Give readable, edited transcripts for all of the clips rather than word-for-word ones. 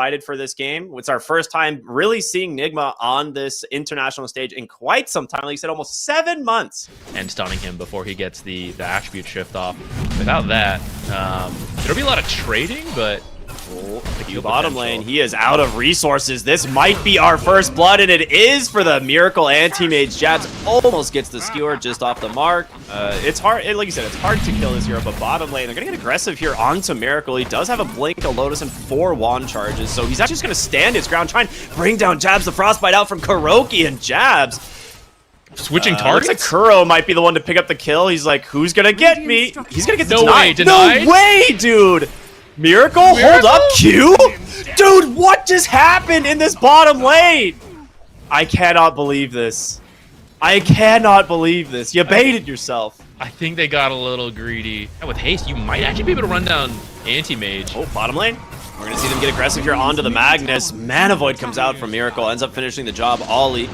excited for this game. It's our first time really seeing NIGMA on this international stage in quite some time. Like you said, almost 7 months. And stunning him before he gets the attribute shift off. Without that, there'll be a lot of trading, but The bottom lane, he is out of resources. This might be our first blood, and it is for the Miracle anti-mage. Jabs almost gets the skewer just off the mark. It's hard, like you said, it's hard to kill this hero, but bottom lane, they're gonna get aggressive here onto Miracle. He does have a Blink, a Lotus, and 4 wand charges, so he's actually just gonna stand his ground, try and bring down Jabs. The Frostbite out from Kuroki, and Jabs switching targets. Looks like Kuro might be the one to pick up the kill. He's like, who's gonna get me? He's gonna get the denied. No way, dude! Miracle, hold up, Q? Dude, what just happened in this bottom lane? I cannot believe this. I cannot believe this. You baited yourself. I think they got a little greedy. And with haste, you might actually be able to run down anti-mage. Oh, bottom lane. We're gonna see them get aggressive here onto the Magnus. Mana Void comes out from Miracle, ends up finishing the job. Ollie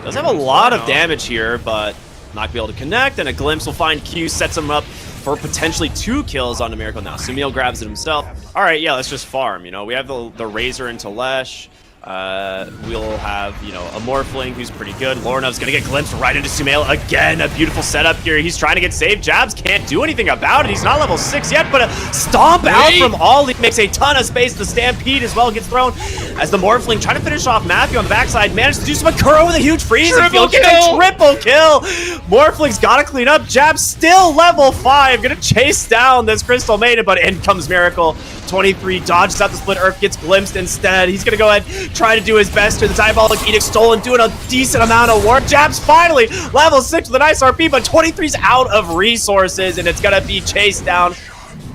does have a lot of damage here, but not gonna be able to connect, and a glimpse will find Q, sets him up for potentially 2 kills on the Miracle now. Sumiel grabs it himself. All right, yeah, let's just farm. You know, we have the Razor into Lesh. We'll have, you know, a Morphling who's pretty good. Lornav's gonna get glimpsed right into Sumail again. A beautiful setup here. He's trying to get saved. Jabs can't do anything about it. He's not level 6 yet, but a stomp out from Ollie makes a ton of space. The Stampede as well gets thrown as the Morphling trying to finish off Matthew on the backside. Managed to do some Kuro with a huge freeze. Triple kill! Triple kill! Morphling's gotta clean up. Jabs still level 5. Gonna chase down this Crystal Maiden, but in comes Miracle. 23 dodges out the split. Earth gets glimpsed instead. He's gonna go ahead, try to do his best to the Diabolic Edict stolen, doing a decent amount of work. Jabs finally level 6 with a nice RP, but 23's out of resources, and it's gonna be chased down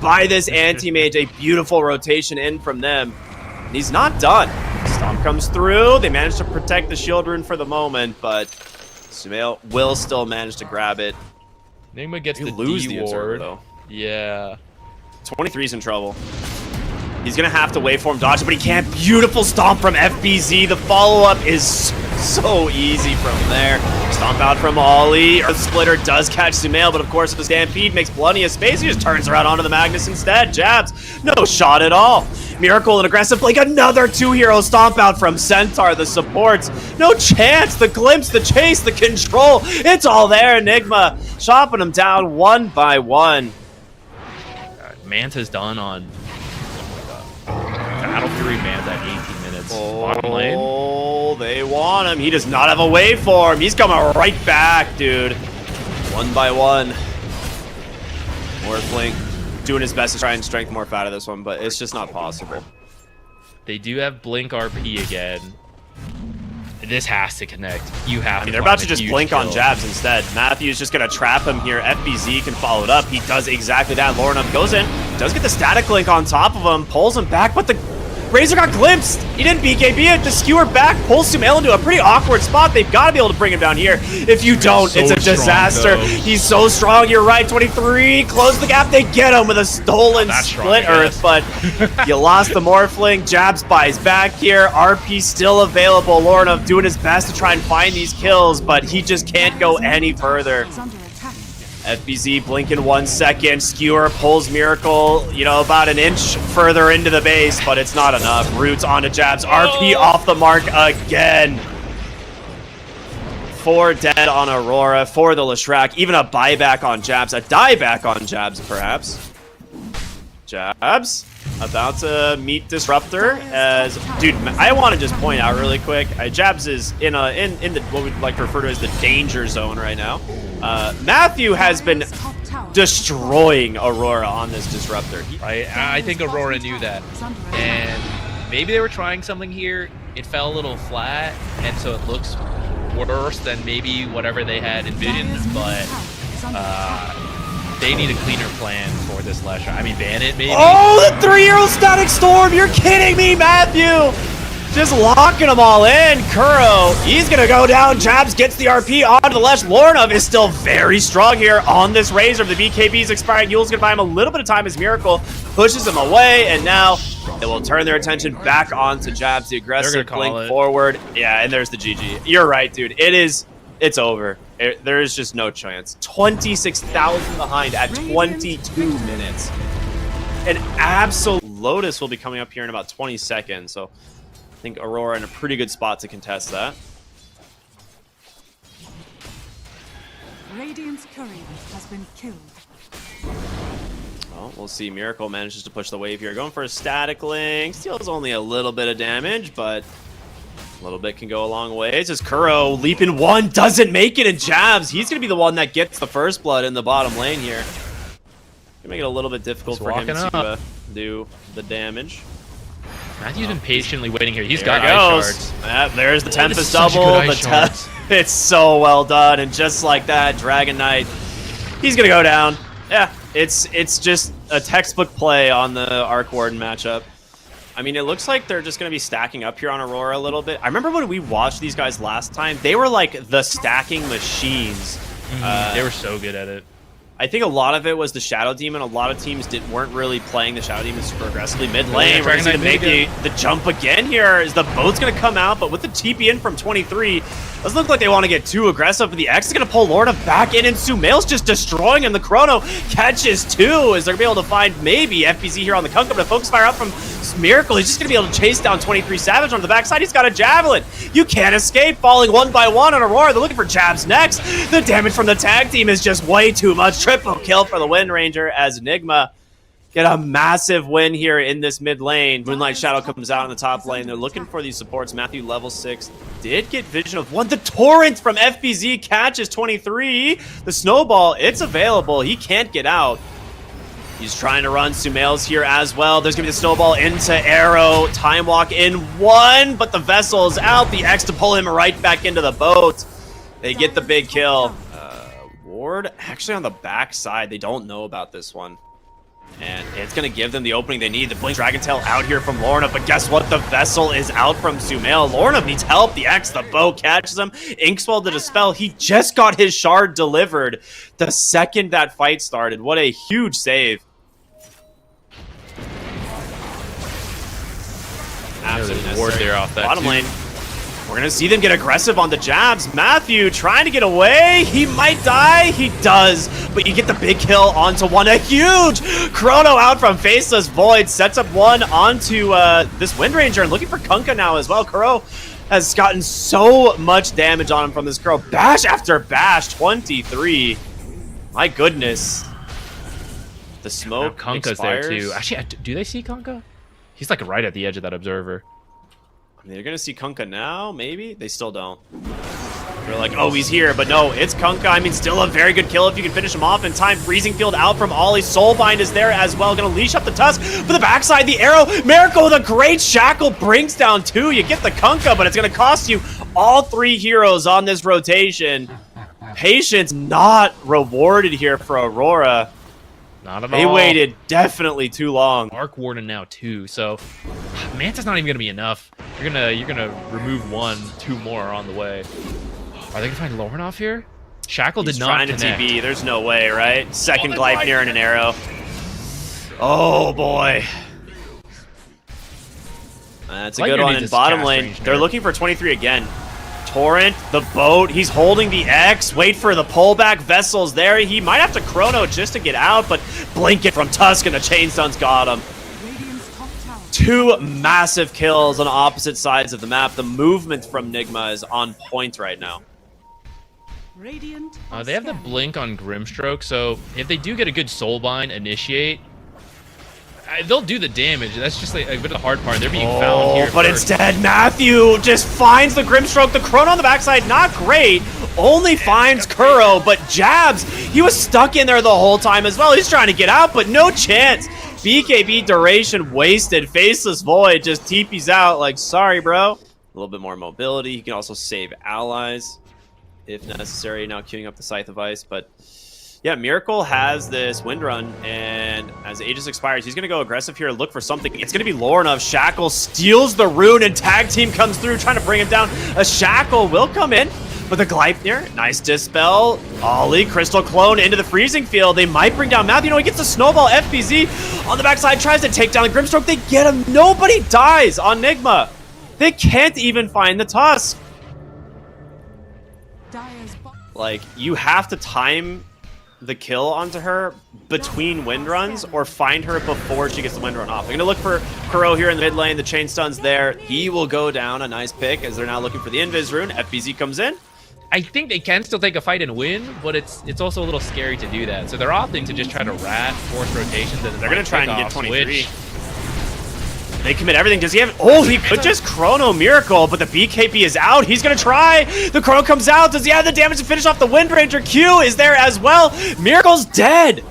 by this anti-mage. A beautiful rotation in from them. And he's not done. Stomp comes through. They manage to protect the shield rune for the moment, but Sumail will still manage to grab it. NIGMA gets the lose the D ward. though. Yeah. 23's in trouble. He's gonna have to wait for him dodge it, but he can't. Beautiful stomp from FBZ. The follow-up is so easy from there. Stomp out from Ollie. Earth Splitter does catch Sumail, but of course the Stampede makes plenty of space. He just turns around onto the Magnus instead. Jabs, no shot at all. Miracle and aggressive Blink. Another 2-hero stomp out from Centaur. The supports, no chance. The glimpse, the chase, the control. It's all there. NIGMA chopping them down one by one. Manta's done on Battle Fury Manta at 18 minutes. Bottom lane. Oh, they want him. He does not have a waveform. He's coming right back, dude. One by one. Morphling doing his best to try and strength morph out of this one, but it's just not possible. They do have Blink RP again. This has to connect. You have to. They're about to just blink kill. on Jabs instead. Matthew's just going to trap him here. FBZ can follow it up. He does exactly that. Lornum goes in, does get the static link on top of him, pulls him back, but the Razor got glimpsed. He didn't BKB it. The skewer back pulls Sumail into a pretty awkward spot. They've got to be able to bring him down here. If you don't, it's a disaster. He's so strong. You're right. 23. Close the gap. They get him with a stolen split Earth, but you lost the Morphling. Jabs buys back here. RP still available. Lorna doing his best to try and find these kills, but he just can't go any further. FBZ blinking 1 second. Skewer pulls Miracle, you know, about an inch further into the base, but it's not enough. Roots onto Jabs. RP off the mark again. 4 dead on Aurora for the Leshrac. Even a buyback on Jabs. A dieback on Jabs, perhaps. Jabs about to meet Disruptor as... Dude, I want to just point out really quick. Jabs is in the what we'd like to refer to as the danger zone right now. Matthew has been destroying Aurora on this Disruptor. I think Aurora knew that. And maybe they were trying something here. It fell a little flat, and so it looks worse than maybe whatever they had envisioned, but they need a cleaner plan for this Lesher. I mean, ban it, maybe. Oh, the 3-hero Static Storm! You're kidding me, Matthew! Just locking them all in. Kuro, he's gonna go down. Jabs gets the RP onto the Lesh. Lornov is still very strong here on this Razor. The BKB's expiring. Yule's gonna buy him a little bit of time as Miracle pushes him away, and now it will turn their attention back onto Jabs. The aggressive blink forward. Yeah, and there's the GG. You're right, dude. It's over. There is just no chance. 26,000 behind at 22 minutes. An absolute Lotus will be coming up here in about 20 seconds, so I think Aurora in a pretty good spot to contest that. Radiant's courier has been killed. Well, we'll see. Miracle manages to push the wave here. Going for a static link. Steals only a little bit of damage, but a little bit can go a long way. It's just Kuro leaping one, doesn't make it, and Jabs. He's going to be the one that gets the first blood in the bottom lane here. Gonna make it a little bit difficult for him to do the damage. Matthew's been patiently waiting here. He's There got it ice goes. shards. There's the Oh, this Tempest is such a double. good ice shards. It's so well done, and just like that, Dragon Knight, he's gonna go down. Yeah, it's just a textbook play on the Arc Warden matchup. I mean, it looks like they're just gonna be stacking up here on Aurora a little bit. I remember when we watched these guys last time, they were like the stacking machines. They were so good at it. I think a lot of it was the Shadow Demon. A lot of teams weren't really playing the Shadow Demon super aggressively mid lane. We're going to make the jump again here. Is the boat's going to come out, but with the TP in from 23, doesn't look like they want to get too aggressive. But the X is going to pull Lorna back in, and Sumail's just destroying him. The Chrono catches two. Is they're going to be able to find maybe FBZ here on the Kunkka, but a focus fire out from Miracle. He's just going to be able to chase down 23 Savage on the backside. He's got a Javelin. You can't escape, falling one by one on Aurora. They're looking for jabs next. The damage from the tag team is just way too much. Triple kill for the Wind Ranger as NIGMA get a massive win here in this mid lane. Moonlight Shadow comes out in the top lane. They're looking for these supports. Matthew, level 6, did get vision of one. The Torrent from FBZ catches 23. The Snowball, it's available. He can't get out. He's trying to run. Sumail's here as well. There's going to be the Snowball into Arrow. Time Walk in one, but the Vessel's out. The X to pull him right back into the boat. They get the big kill. Ward actually on the back side. They don't know about this one. And it's going to give them the opening they need. The Blink Dragon Tail out here from Lorna, but guess what? The Vessel is out from Sumail. Lorna needs help. The X, the bow catches him. Inkswell to dispel. He just got his shard delivered the second that fight started. What a huge save. Absolutely Ward there off that bottom lane. We're going to see them get aggressive on the jabs. Matthew trying to get away. He might die. He does. But you get the big kill onto one. A huge Chrono out from Faceless Void. Sets up one onto this Wind Ranger. And looking for Kunkka now as well. Kuro has gotten so much damage on him from this Kuro. Bash after bash. 23. My goodness. The smoke Kunkka's expires. there too. Actually, do they see Kunkka? He's like right at the edge of that observer. I mean, they're going to see Kunkka now, maybe? They still don't. They're like, oh, he's here. But no, it's Kunkka. I mean, still a very good kill if you can finish him off in time. Freezing Field out from Ollie. Soulbind is there as well. Going to leash up the Tusk. For the backside, the Arrow. Miracle with a great Shackle brings down two. You get the Kunkka, but it's going to cost you all three heroes on this rotation. Patience not rewarded here for Aurora. Not at all. They waited definitely too long. Arc Warden now too, so Manta's not even gonna be enough. You're gonna remove one, two more on the way. Are they gonna find Lorna off here? Shackle did not trying connect. to TP. There's no way, right? Second Gleipnir and an Arrow. Oh boy. That's a good one in bottom lane. They're looking for 23 again. Torrent, the boat, he's holding the X. Wait for the pullback. Vessel's there. He might have to Chrono just to get out, but blink it from Tusk and the Chainstone's got him. Two massive kills on opposite sides of the map. The movement from NIGMA is on point right now. They have the blink on Grimstroke, so if they do get a good Soulbind initiate, they'll do the damage. That's just like a bit of the hard part. They're being found here but first. instead, Matthew just finds the Grimstroke. The Chrono on the backside, not great. Only finds Kuro, but jabs. He was stuck in there the whole time as well. He's trying to get out, but no chance. BKB duration wasted. Faceless Void just TP's out like, sorry, bro. A little bit more mobility. He can also save allies if necessary. Now queuing up the Scythe of Ice, but yeah, Miracle has this Wind Run, and as Aegis expires, he's going to go aggressive here, look for something. It's going to be Lorna. Shackle steals the rune, and Tag Team comes through, trying to bring him down. A Shackle will come in with a Gleipnir. Nice Dispel. Ollie, Crystal Clone into the Freezing Field. They might bring down Matthew. No, he gets a Snowball. FBZ on the backside tries to take down the Grimstroke. They get him. Nobody dies on NIGMA. They can't even find the Tusk. Like, you have to time the kill onto her between wind runs or find her before she gets the wind run off. They're going to look for Kuro here in the mid lane. The chain stun's there. He will go down. A nice pick as they're now looking for the invis rune. FBZ comes in. I think they can still take a fight and win, but it's also a little scary to do that. So they're opting to just try to rat, force rotations. And they're going to try and get 23. Which... They commit everything. Does he have... Oh, he could just Chrono Miracle, but the BKB is out. He's going to try. The Chrono comes out. Does he have the damage to finish off the Wind Ranger? Q is there as well. Miracle's dead.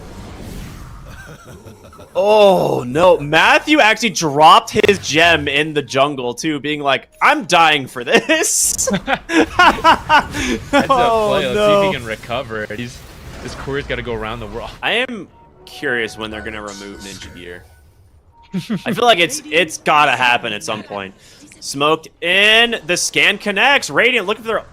Oh, no. Matthew actually dropped his gem in the jungle, too, being like, I'm dying for this. Heads up play. Let's see if he can recover. His career's got to go around the world. I am curious when they're going to remove Ninja Gear. I feel like it's got to happen at some point. Smoked in. The scan connects. Radiant looking for their...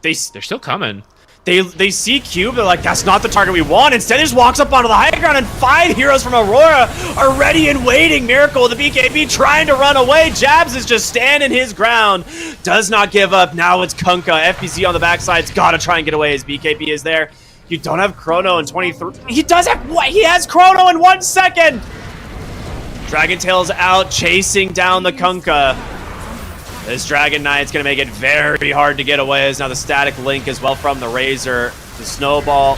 They're still coming. They see Cube, they're like, that's not the target we want. Instead, he just walks up onto the high ground, and 5 heroes from Aurora are ready and waiting. Miracle, the BKB, trying to run away. Jabs is just standing his ground. Does not give up. Now it's Kunkka. FBZ on the backside's got to try and get away. His BKB is there. You don't have Chrono in 23. He does have... What? He has Chrono in 1 second. Dragon Tail's out, chasing down the Kunkka. This Dragon Knight's going to make it very hard to get away, as now the static link as well from the Razor. The Snowball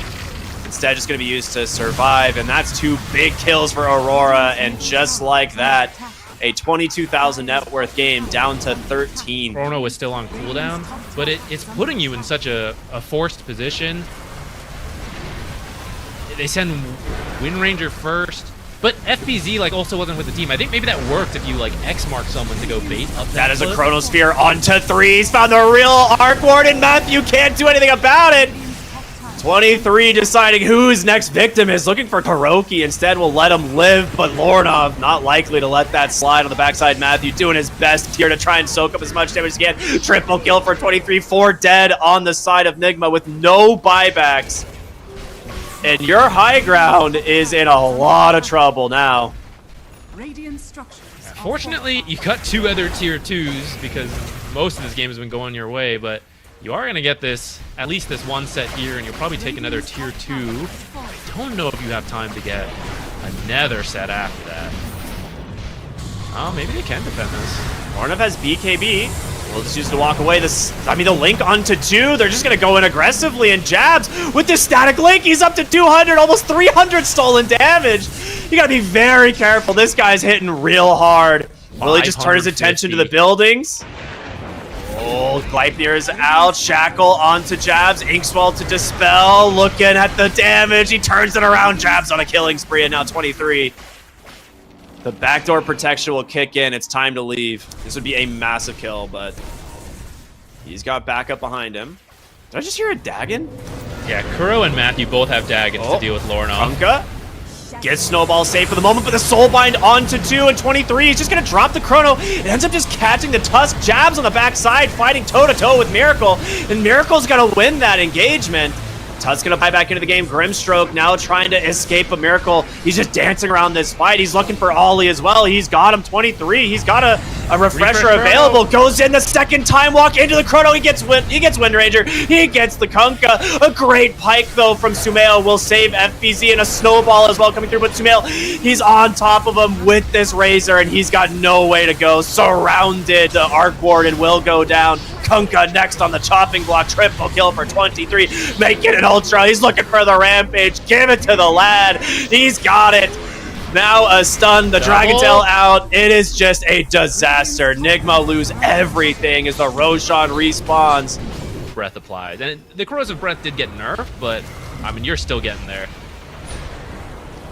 instead just going to be used to survive, and that's 2 big kills for Aurora, and just like that, a 22,000 net worth game down to 13. Chrono was still on cooldown, but it's putting you in such a forced position. They send Wind Ranger first. But FBZ like also wasn't with the team. I think maybe that worked if you like X mark someone to go bait up that is a Chronosphere onto 3. He's found the real Arc Ward, and Matthew can't do anything about it. 23 deciding who his next victim is. Looking for Kuroki. Instead will let him live, but Lornov not likely to let that slide on the backside. Matthew doing his best here to try and soak up as much damage as he can. Triple kill for 23. 4 dead on the side of NIGMA with no buybacks. And your high ground is in a lot of trouble now. Fortunately, you got 2 other tier 2s because most of this game has been going your way, but you are going to get this, at least this 1 set here, and you'll probably take another tier 2. I don't know if you have time to get another set after that. Oh, maybe they can defend this. Lornov has BKB. We'll just use it to walk away. The link onto 2. They're just going to go in aggressively, and Jabs with this static link. He's up to 200, almost 300 stolen damage. You got to be very careful. This guy's hitting real hard. Will he just turn his attention to the buildings? Oh, Gleipnir is out. Shackle onto Jabs. Inkswell to dispel. Looking at the damage. He turns it around. Jabs on a killing spree, and now 23. The backdoor protection will kick in. It's time to leave. This would be a massive kill, but he's got backup behind him. Did I just hear a Dagon? Yeah, Kuro and Matthew both have Dagons to deal with Lornov. Kunkka gets Snowball safe for the moment, but the Soulbind onto 2, and 23 is just going to drop the Chrono. It ends up just catching the Tusk. Jabs on the backside, fighting toe-to-toe with Miracle, and Miracle's going to win that engagement. Tusk's gonna buy back into the game. Grimstroke now trying to escape a Miracle. He's just dancing around this fight. He's looking for Ollie as well. He's got him 23. He's got a refresher available. Goes in the second time walk into the Chrono. He gets Wind Ranger. He gets the Kunkka. A great pike though from Sumail will save FBZ, and a Snowball as well coming through. But Sumail, he's on top of him with this Razor, and he's got no way to go. Surrounded. The Arc Warden will go down. Kunkka next on the chopping block. Triple kill for 23. Make it an Ultra. He's looking for the Rampage. Give it to the lad. He's got it. Now a stun. The Dragon Tail out. It is just a disaster. NIGMA lose everything as the Roshan respawns. Breath applied. And the Corrosive Breath did get nerfed, but I mean, you're still getting there.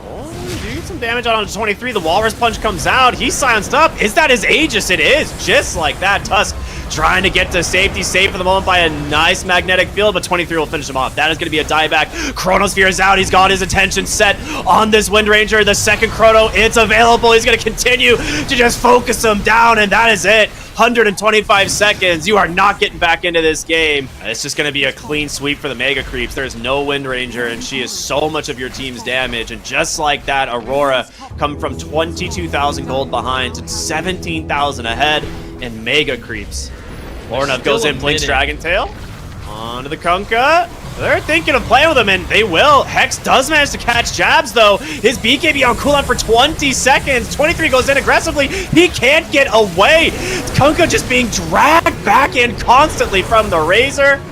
Oh, do some damage on 23. The Walrus Punch comes out. He's silenced up. Is that his Aegis? It is. Just like that. Tusk trying to get to safety. Safe for the moment by a nice magnetic field, but 23 will finish him off. That is going to be a dieback. Chronosphere is out. He's got his attention set on this Wind Ranger. The second Chrono, it's available. He's going to continue to just focus him down, and that is it. 125 seconds. You are not getting back into this game. It's just going to be a clean sweep for the Mega Creeps. There's no Wind Ranger, and she is so much of your team's damage. And just like that, Aurora come from 22,000 gold behind to 17,000 ahead, and Mega Creeps. Lornov goes in, blinks Dragon Tail. Onto the Kunkka. They're thinking of playing with him, and they will. Hex does manage to catch jabs, though. His BKB on cooldown for 20 seconds. 23 goes in aggressively. He can't get away. Kunkka just being dragged back in constantly from the Razor.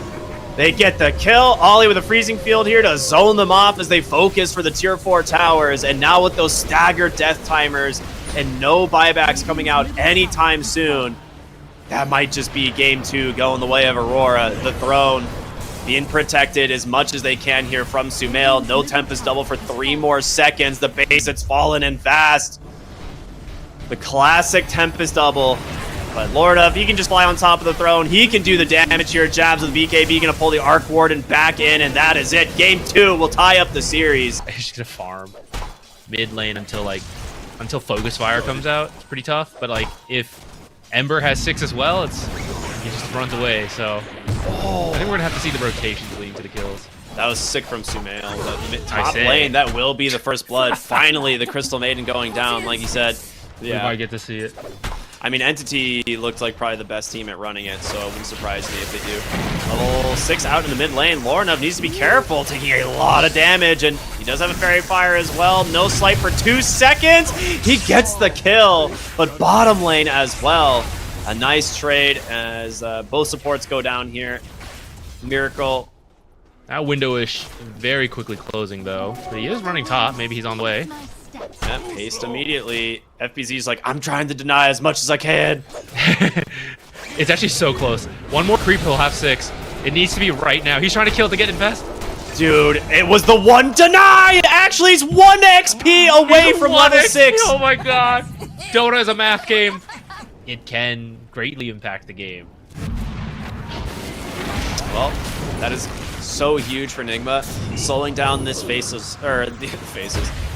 They get the kill. Ollie with a freezing field here to zone them off as they focus for the tier 4 towers. And now with those staggered death timers and no buybacks coming out anytime soon, that might just be game 2 going the way of Aurora. The throne being protected as much as they can here from Sumail. No Tempest double for 3 more seconds. The base, it's fallen in fast. The classic Tempest double. But Lorna, if he can just fly on top of the throne, he can do the damage here. Jabs with BKB, gonna pull the Arc Warden back in, and that is it. Game 2 will tie up the series. He's just gonna farm mid lane until Focus Fire comes out. It's pretty tough, but like if Ember has 6 as well, he just runs away. So I think we're gonna have to see the rotations leading to the kills. That was sick from Sumail. The top lane, that will be the first blood. Finally, the Crystal Maiden going down, like you said. Yeah, we might get to see it. I mean, Entity looked like probably the best team at running it, so it wouldn't surprise me if they do. Level 6 out in the mid lane. Lorna needs to be careful, taking a lot of damage, and he does have a Fairy Fire as well. No slight for 2 seconds. He gets the kill, but bottom lane as well. A nice trade as both supports go down here. Miracle. That window is very quickly closing, though. But he is running top. Maybe he's on the way. Yeah, paced immediately. FBZ's like, I'm trying to deny as much as I can. It's actually so close. One more creep, he'll have 6. It needs to be right now. He's trying to kill to get invest. Dude, it was the one deny! Actually, he's 1 XP away from level 6. Oh my god. Dota is a math game. It can greatly impact the game. Well, that is so huge for NIGMA, slowing down this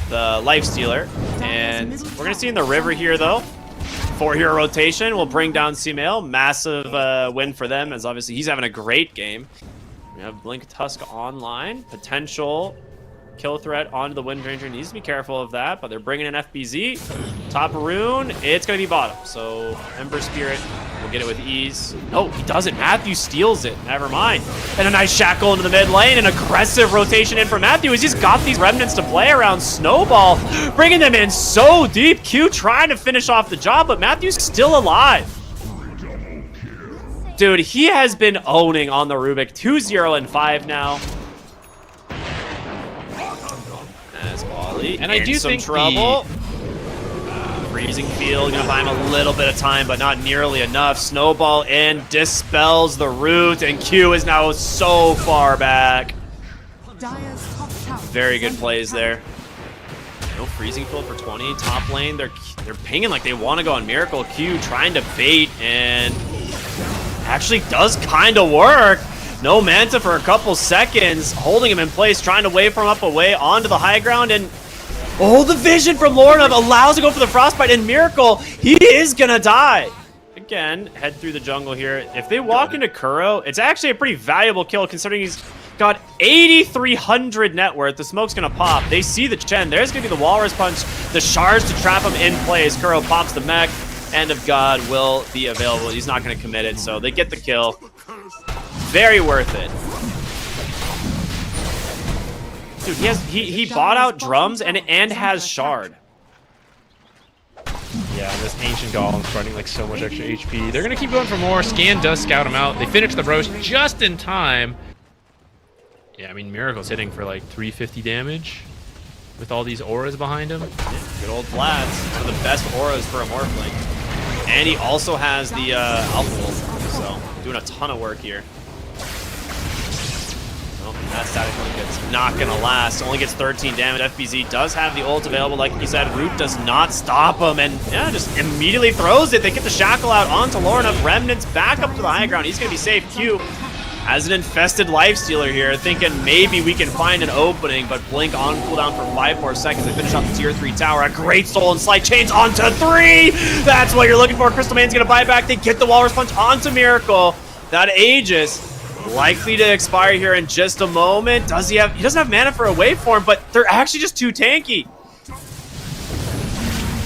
the Life Stealer. And we're gonna see in the river here though. 4-hero rotation will bring down Sumail. Massive win for them, as obviously he's having a great game. We have Blink Tusk online. Potential kill threat onto the Wind Ranger. Needs to be careful of that, but they're bringing in FBZ. Top rune, it's gonna be bottom. So Ember Spirit will get it with ease. Oh, he doesn't. Matthew steals it. Never mind. And a nice shackle into the mid lane. An aggressive rotation in for Matthew. He's just got these remnants to play around. Snowball bringing them in so deep. Q trying to finish off the job, but Matthew's still alive. Dude, he has been owning on the Rubik. 2-0 and 5 now. As Wally and I do some think trouble. Freezing field, gonna buy him a little bit of time, but not nearly enough. Snowball in, dispels the root, and Q is now so far back. Very good plays there. No freezing field for 20. Top lane, they're pinging like they want to go on Miracle. Q trying to bait, and actually does kind of work. No Manta for a couple seconds, holding him in place, trying to wave from up away onto the high ground, and oh, the vision from Lorna allows to go for the Frostbite, and Miracle, he is gonna die. Again, head through the jungle here. If they walk into Kuro, it's actually a pretty valuable kill considering he's got 8,300 net worth. The smoke's gonna pop. They see the Chen. There's gonna be the Walrus Punch, the shards to trap him in place. Kuro pops the mech. End of God will be available. He's not gonna commit it, so they get the kill. Very worth it. Dude, he bought out drums and has shard. Yeah, this Ancient Golem's running like so much extra HP. They're gonna keep going for more. Scan does scout him out. They finish the roast just in time. Yeah, I mean Miracle's hitting for like 350 damage with all these auras behind him. Yeah, good old Vlad's one of the best auras for a Morphling. And he also has the Alpha Wolf, so doing a ton of work here. That static link is not going to last. Only gets 13 damage. FBZ does have the ult available. Like you said, Root does not stop him. And yeah, just immediately throws it. They get the shackle out onto Lorna. Remnants back up to the high ground. He's going to be safe. Q has an infested Lifestealer here, thinking maybe we can find an opening. But Blink on cooldown for 5 more seconds. They finish off the tier 3 tower. A great soul and Slight Chains onto 3. That's what you're looking for. Crystal Man's going to buy back. They get the Walrus Punch onto Miracle. That Aegis likely to expire here in just a moment. He doesn't have mana for a waveform, but they're actually just too tanky.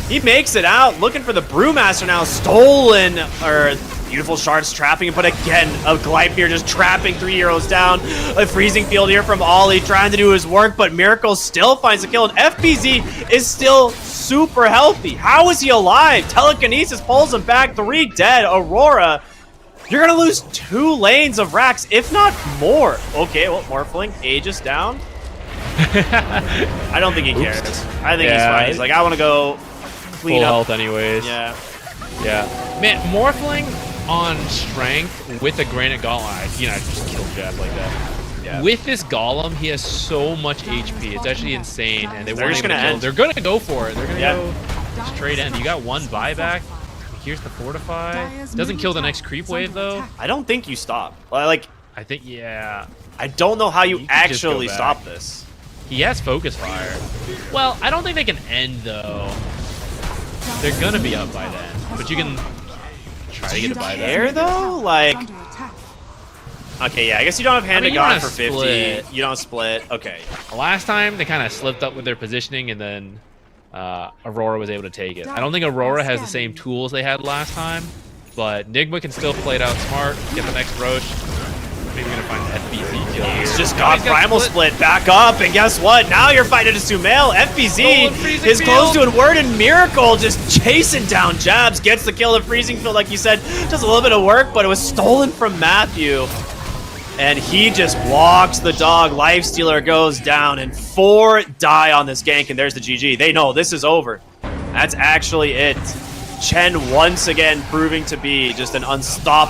He makes it out, looking for the Brewmaster now. Stolen, or Beautiful shards trapping him, but again, a Glypier just trapping 3 heroes down. A freezing field here from Ollie trying to do his work, but Miracle still finds the kill, and FBZ is still super healthy. How is he alive? Telekinesis pulls him back, 3 dead. Aurora, you're gonna lose 2 lanes of racks, if not more. Okay, well, Morphling, Aegis down. I don't think he cares. I think he's fine. He's like, I want to go clean Full up. health anyways. Yeah. Yeah. Man, Morphling on strength with a Granite Golem, you know, just kill Jab like that. Yeah. With this Golem, he has so much HP. It's actually insane, and They're weren't just even gonna kill. end. They're gonna go for it. They're gonna Yeah. go straight end. You got 1 buyback. Here's the Fortify. Doesn't kill the next creep wave though. I don't think you stop. Like, I think I don't know how you You could just go actually back. stop this. he has Focus Fire. Well, I don't think they can end though. They're gonna be up by then, but you can try to get a buyback. Care though? Like, Under attack. okay, yeah, I guess you don't have hand mean, to you don't God have for 50. split. You don't split. Okay. Last time they kind of slipped up with their positioning, and then Aurora was able to take it. I don't think Aurora has the same tools they had last time, but NIGMA can still play it out smart, get the next Roche. Maybe we're gonna find an FBZ kill. He's here. just Oh, got he's Primal Split back up, and guess what? Now you're fighting a Sumail. FBZ Stolen freezing is close to field. a word, and Miracle just chasing down Jabs, gets the kill of Freezing Field, like you said. Does a little bit of work, but it was stolen from Matthew. And he just walks the dog. Lifestealer goes down, and 4 die on this gank, and there's the GG. They know this is over. That's actually it. Chen once again proving to be just an unstoppable